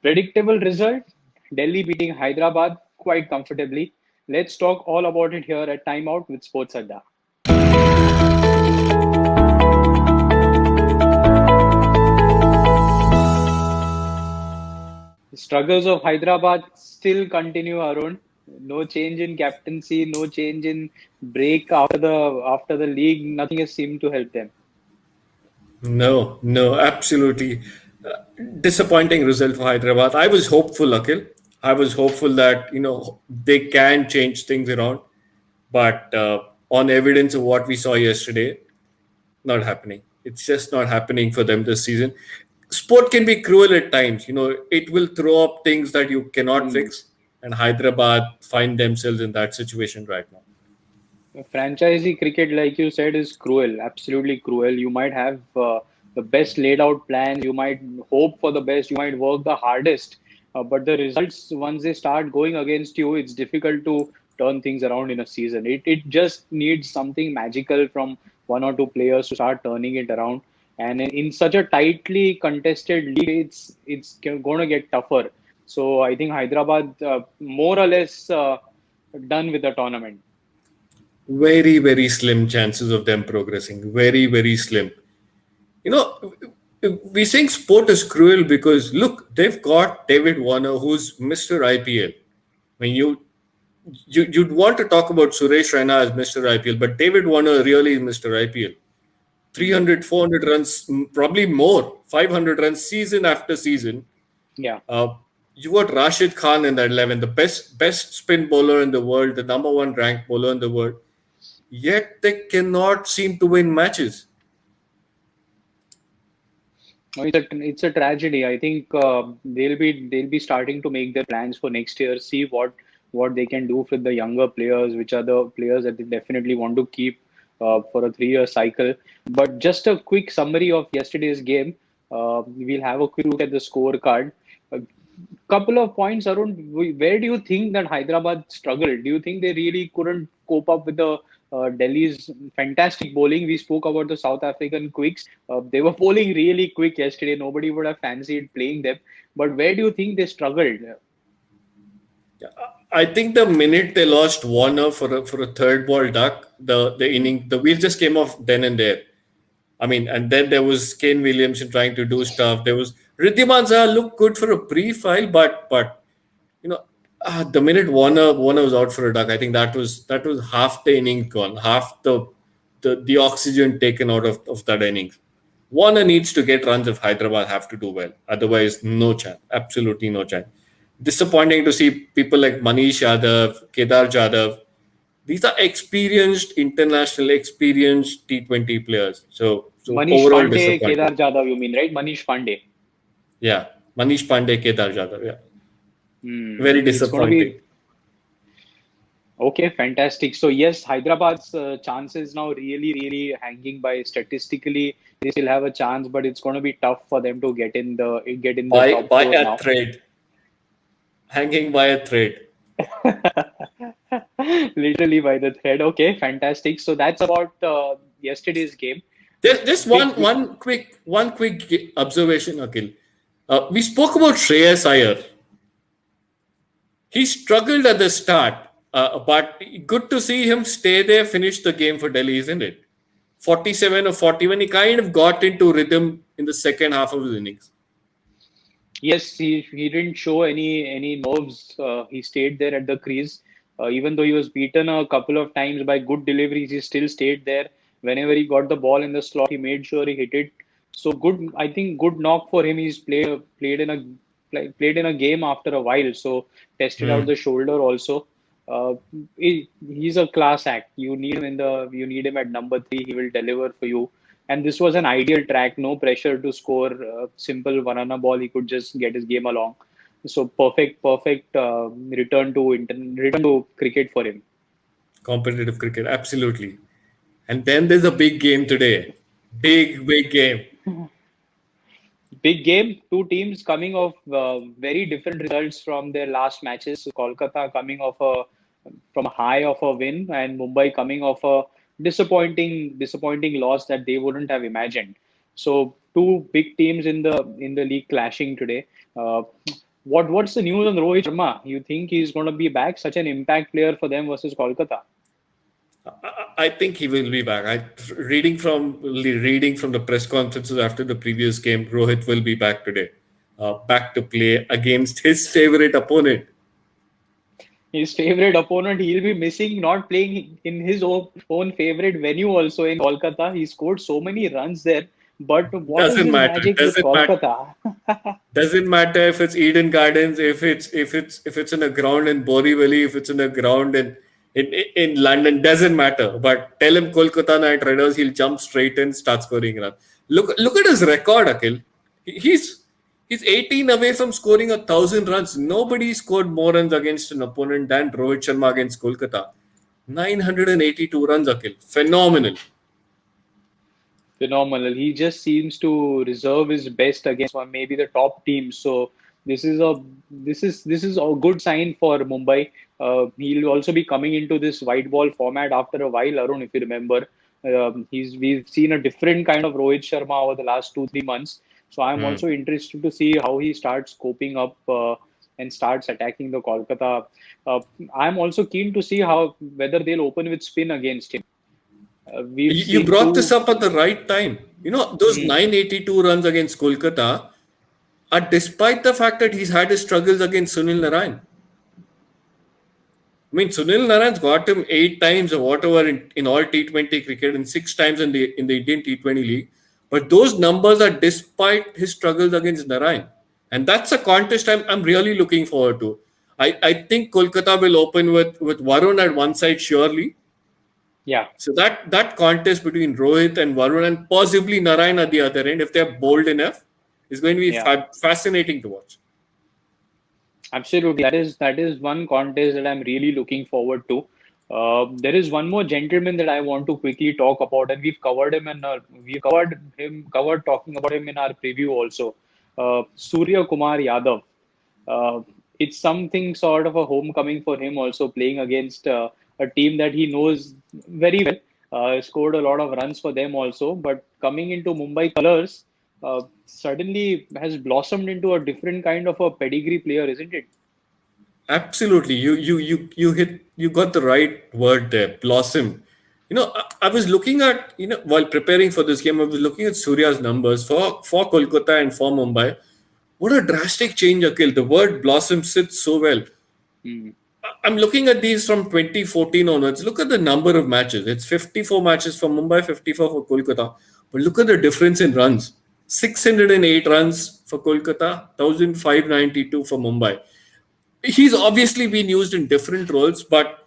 Predictable result, Delhi beating Hyderabad quite comfortably. Let's talk all about it here at Timeout with Sports Adda. The struggles of Hyderabad still continue, Arun. No change in captaincy, no change in break after the league. Nothing has seemed to help them. No, no, absolutely. Disappointing result for Hyderabad. I was hopeful, Akhil. I was hopeful that, they can change things around. But on evidence of what we saw yesterday, not happening. It's just not happening for them this season. Sport can be cruel at times. It will throw up things that you cannot Hmm. fix. And Hyderabad find themselves in that situation right now. Franchisee cricket, like you said, is cruel, absolutely cruel. You might have the best laid out plans, you might hope for the best, you might work the hardest, but the results, once they start going against you, it's difficult to turn things around in a season. It just needs something magical from one or two players to start turning it around. And in such a tightly contested league, it's going to get tougher. So I think Hyderabad, more or less, done with the tournament. Very, very slim chances of them progressing. Very, very slim. You know, we saying sport is cruel because look, they've got David Warner, who's Mr. IPL. I mean, you'd want to talk about Suresh Raina as Mr. IPL, but David Warner really is Mr. IPL. Yep. 300, 400 runs, probably more, 500 runs season after season. Yeah. Uh, you got Rashid Khan in that 11, the best spin bowler in the world, the number one ranked bowler in the world. Yet they cannot seem to win matches. No, it's a tragedy. I think they'll be starting to make their plans for next year. See what they can do with the younger players, which are the players that they definitely want to keep for a 3-year cycle. But just a quick summary of yesterday's game. We'll have a quick look at the scorecard. A couple of points, Arun. Where do you think that Hyderabad struggled? Do you think they really couldn't cope up with the Delhi's fantastic bowling? We spoke about the South African quicks. They were bowling really quick yesterday. Nobody would have fancied playing them. But where do you think they struggled? I think the minute they lost Warner for a third ball duck, the inning, the wheel just came off then and there. I mean, and then there was Kane Williamson trying to do stuff. There was Riddhiman Zaha looked good for a brief while, but you know, the minute Warner was out for a duck, I think that was half the inning gone, half the oxygen taken out of that innings. Warner needs to get runs if Hyderabad have to do well. Otherwise, no chance. Absolutely no chance. Disappointing to see people like Manish Yadav, Kedar Jadhav. These are experienced, international experienced T20 players. So Manish overall Pandey, disappointing. Kedar Jadhav, you mean, right? Manish Pandey. Yeah. Manish Pandey, Kedar Jadhav. Yeah. Very It's going to disappointing. be okay, fantastic. So yes, Hyderabad's chances now really, really hanging by. Statistically, they still have a chance, but it's going to be tough for them to get in the By top by four a now. thread. Hanging by a thread. Literally by the thread. Okay, fantastic. So that's about yesterday's game. Just one Big, one quick observation, Akhil. We spoke about Shreyas Iyer. He struggled at the start, but good to see him stay there, finish the game for Delhi, isn't it? 47 or 41, he kind of got into rhythm in the second half of his innings. yes, he didn't show any nerves. He stayed there at the crease. Even though he was beaten a couple of times by good deliveries, he still stayed there. Whenever he got the ball in the slot, he made sure he hit it. So good, I think good knock for him. He's played in a game after a while, so tested out Hmm. the shoulder also. He's a class act. You need him at number three. He will deliver for you. And this was an ideal track, no pressure to score. Simple one-runner ball. He could just get his game along. So perfect return to cricket for him. Competitive cricket, absolutely. And then there's a big game today. Big game. Big game. Two teams coming off very different results from their last matches. Kolkata coming off from a high of a win, and Mumbai coming off a disappointing loss that they wouldn't have imagined. So two big teams in the league clashing today. Uh, What's the news on Rohit Sharma? You think he's going to be back? Such an impact player for them versus Kolkata. I think he will be back. Reading from the press conferences after the previous game, Rohit will be back today, back to play against his favorite opponent. His favorite opponent, he'll be missing not playing in his own favorite venue also in Kolkata. He scored so many runs there. But what is Doesn't his matter. magic with Kolkata? Doesn't matter if it's Eden Gardens, if it's in a ground in Borivali, if it's in a ground in London, doesn't matter. But tell him Kolkata Knight Riders, he'll jump straight in, start scoring runs. Look at his record, Akhil. He's 18 away from scoring 1,000 runs. Nobody scored more runs against an opponent than Rohit Sharma against Kolkata. 982 runs, Akhil. Phenomenal. Phenomenal. He just seems to reserve his best against maybe the top teams. So this is a good sign for Mumbai. He'll also be coming into this white ball format after a while, Arun, if you remember. We've seen a different kind of Rohit Sharma over the last 2-3 months. So I'm Hmm. also interested to see how he starts coping up and starts attacking the Kolkata. Uh, I'm also keen to see how whether they'll open with spin against him. We've You seen brought this two. up at the right time. Those Hmm. 982 runs against Kolkata are despite the fact that he's had his struggles against Sunil Narayan. I mean, Sunil Narayan's got him 8 times or whatever in all T20 cricket and 6 times in the Indian T20 League. But those numbers are despite his struggles against Narayan. And that's a contest I'm really looking forward to. I think Kolkata will open with Varun at one side, surely. Yeah. So that contest between Rohit and Varun and possibly Narayan at the other end, if they're bold enough, is going to be Yeah, fascinating to watch. absolutely. That is one contest that I'm really looking forward to. There is one more gentleman that I want to quickly talk about, and we covered talking about him in our preview also. Surya Kumar Yadav. Uh, it's something sort of a homecoming for him also playing against a team that he knows very well. Scored a lot of runs for them also, but coming into Mumbai colors, suddenly has blossomed into a different kind of a pedigree player, isn't it? Absolutely. You got the right word there, blossom. I was looking at, while preparing for this game, I was looking at Surya's numbers for Kolkata and for Mumbai. What a drastic change, Akhil. The word blossom sits so well. Hmm. I'm looking at these from 2014 onwards. Look at the number of matches. It's 54 matches for Mumbai, 54 for Kolkata. But look at the difference in runs. 608 runs for Kolkata, 1,592 for Mumbai. He's obviously been used in different roles, but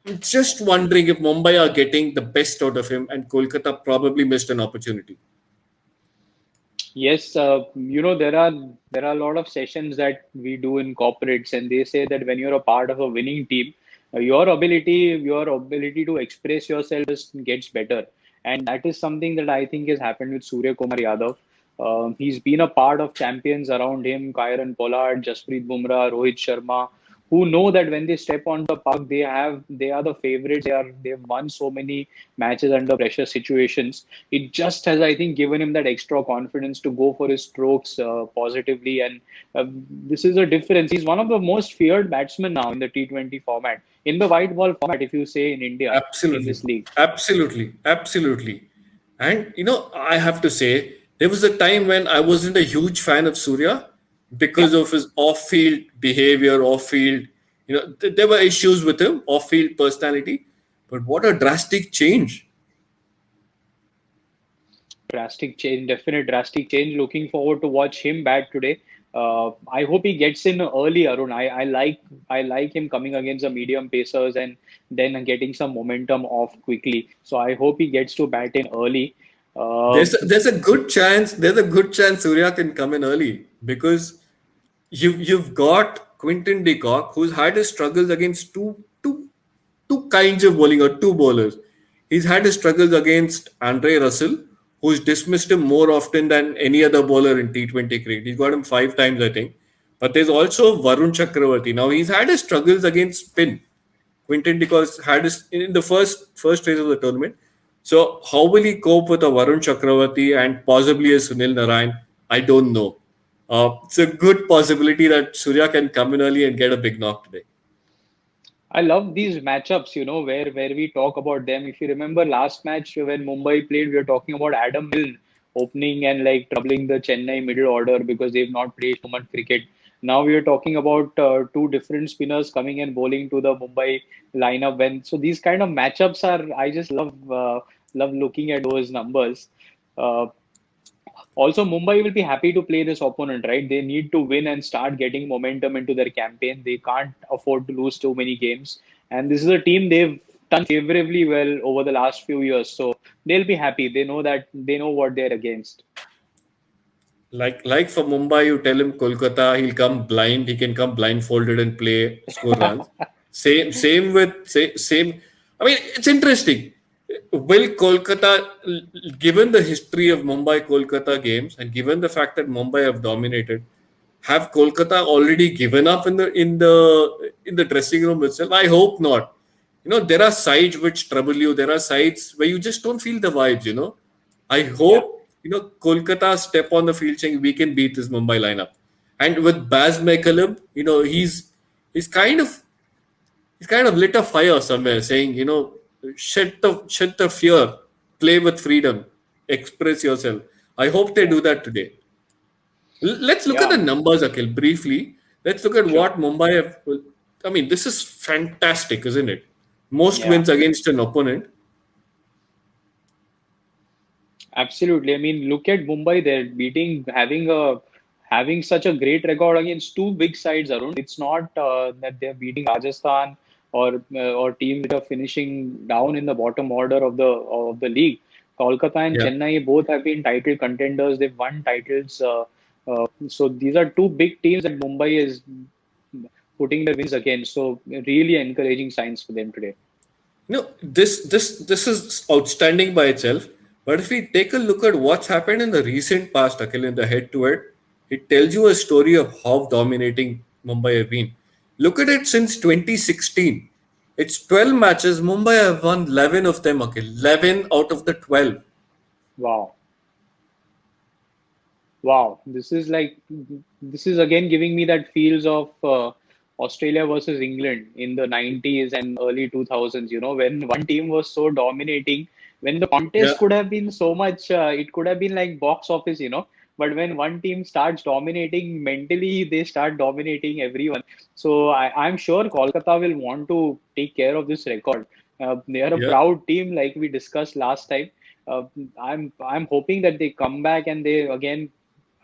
I'm just wondering if Mumbai are getting the best out of him and Kolkata probably missed an opportunity. Yes, there are a lot of sessions that we do in corporates, and they say that when you're a part of a winning team, your ability to express yourself just gets better, and that is something that I think has happened with Surya Kumar Yadav. He's been a part of champions around him, Kieron Pollard, Jasprit Bumrah, Rohit Sharma, who know that when they step on the park, they are the favorites. They've won so many matches under pressure situations. It just has, I think, given him that extra confidence to go for his strokes positively. And this is a difference. He's one of the most feared batsmen now in the T20 format, in the white ball format, if you say in India, in Absolutely. this league. Absolutely. Absolutely. And, I have to say, there was a time when I wasn't a huge fan of Surya Yeah. because of his off field behavior, off field. There were issues with him, off field personality. But what a drastic change. Drastic change, definite drastic change. Looking forward to watch him bat today. I hope he gets in early, Arun. I like him coming against the medium pacers and then getting some momentum off quickly. So I hope he gets to bat in early. Uh, There's a good chance Surya can come in early because you've got Quinton de Kock, who's had his struggles against two kinds of bowling or two bowlers. He's had his struggles against Andre Russell, who's dismissed him more often than any other bowler in T20 cricket. He's got him 5 times, I think. But there's also Varun Chakravarti. Now he's had his struggles against spin. Quinton de Kock had his in the first phase of the tournament. So how will he cope with a Varun Chakravarti and possibly a Sunil Narayan? I don't know. It's a good possibility that Surya can come in early and get a big knock today. I love these matchups, where we talk about them. If you remember last match when Mumbai played, we were talking about Adam Milne opening and like troubling the Chennai middle order because they've not played so much cricket. Now we are talking about two different spinners coming and bowling to the Mumbai lineup. When so these kind of matchups are, I just love looking at those numbers. Uh, Also, Mumbai will be happy to play this opponent, right? They need to win and start getting momentum into their campaign. They can't afford to lose too many games. And this is a team they've done favorably well over the last few years. So they'll be happy. They know that they know what they're against. Like for Mumbai, you tell him Kolkata, he'll come blind. He can come blindfolded and play, score runs. Same with same. I mean, it's interesting. Will Kolkata, given the history of Mumbai Kolkata games, and given the fact that Mumbai have dominated, have Kolkata already given up in the dressing room itself? I hope not. There are sides which trouble you. There are sides where you just don't feel the vibes. I Yeah. hope Kolkata step on the field saying we can beat this Mumbai lineup. And with Baz McCullum, he's kind of lit a fire somewhere, saying shed the fear, play with freedom, express yourself. I hope they Yeah. do that today. Let's look at Yeah. the numbers, Akhil, briefly. Let's look at Sure. what Mumbai have. I mean, this is fantastic, isn't it? Most Yeah. wins against an opponent. Absolutely. I mean, look at Mumbai. They're having such a great record against two big sides, Arun. It's not that they're beating Rajasthan or teams that are finishing down in the bottom order of the league. Kolkata and Yeah. Chennai both have been title contenders. They've won titles. So these are two big teams that Mumbai is putting their wins against. So really encouraging signs for them today. This is outstanding by itself. But if we take a look at what's happened in the recent past, Akhil, in the head-to-head, it tells you a story of how dominating Mumbai have been. Look at it since 2016. It's 12 matches. Mumbai have won 11 of them, Akhil. 11 out of the 12. Wow. Wow, this is again giving me that feels of Australia versus England in the 90s and early 2000s, when one team was so dominating, when the Yeah, contest could have been so much, it could have been like box office, but when one team starts dominating mentally, they start dominating everyone. So I'm sure Kolkata will want to take care of this record. They are a yeah. proud team, like we discussed last time. Uh, I'm hoping that they come back and they again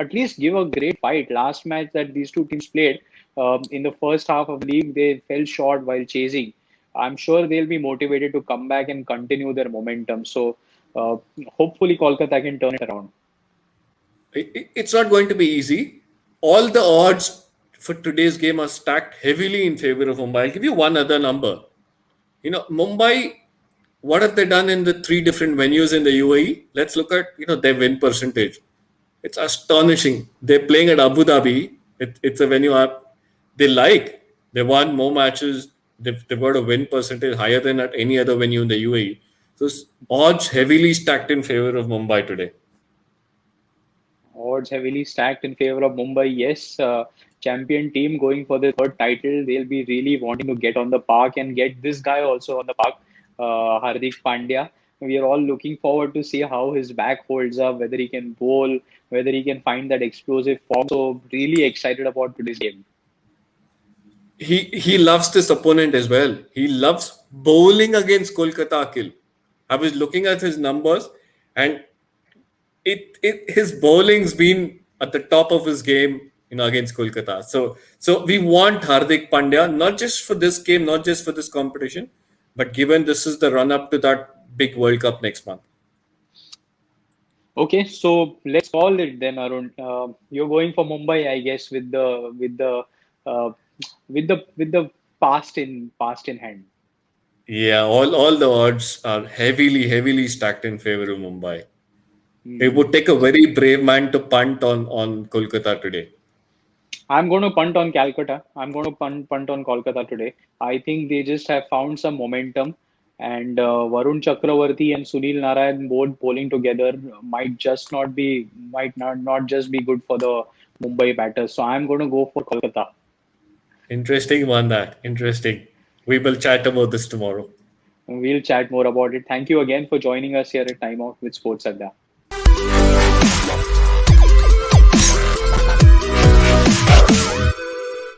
at least give a great fight. Last match that these two teams played in the first half of the league, they fell short while chasing. I'm sure they'll be motivated to come back and continue their momentum. So uh, hopefully Kolkata can turn it around. It's not going to be easy. All the odds for today's game are stacked heavily in favor of Mumbai. I'll give you one other number. Mumbai, what have they done in the three different venues in the UAE? Let's look at, their win percentage. It's astonishing. They're playing at Abu Dhabi. It's a venue they like. They won more matches. They've got a win percentage higher than at any other venue in the UAE. So odds heavily stacked in favor of Mumbai today. Odds heavily stacked in favor of Mumbai. Yes, champion team going for the third title. They'll be really wanting to get on the park and get this guy also on the park, Hardik Pandya. We are all looking forward to see how his back holds up, whether he can bowl, whether he can find that explosive form. So really excited about today's game. He loves this opponent as well. He loves bowling against Kolkata Akil. I was looking at his numbers, and his bowling's been at the top of his game, against Kolkata. So we want Hardik Pandya not just for this game, not just for this competition, but given this is the run up to that big World Cup next month. Okay, so let's call it then, Arun. You're going for Mumbai, I guess, uh, with the past in hand. Yeah, all the odds are heavily stacked in favor of Mumbai. It Hmm. would take a very brave man to punt on Kolkata today. I'm going to punt on Calcutta. I'm going to punt on Kolkata today. I think they just have found some momentum, and Varun Chakravarti and Sunil Narayan both bowling together might not just be good for the Mumbai batters. So I'm going to go for Kolkata. Interesting one. That interesting. We will chat about this tomorrow. We'll chat more about it. Thank you again for joining us here at Time Out with Sports Adda.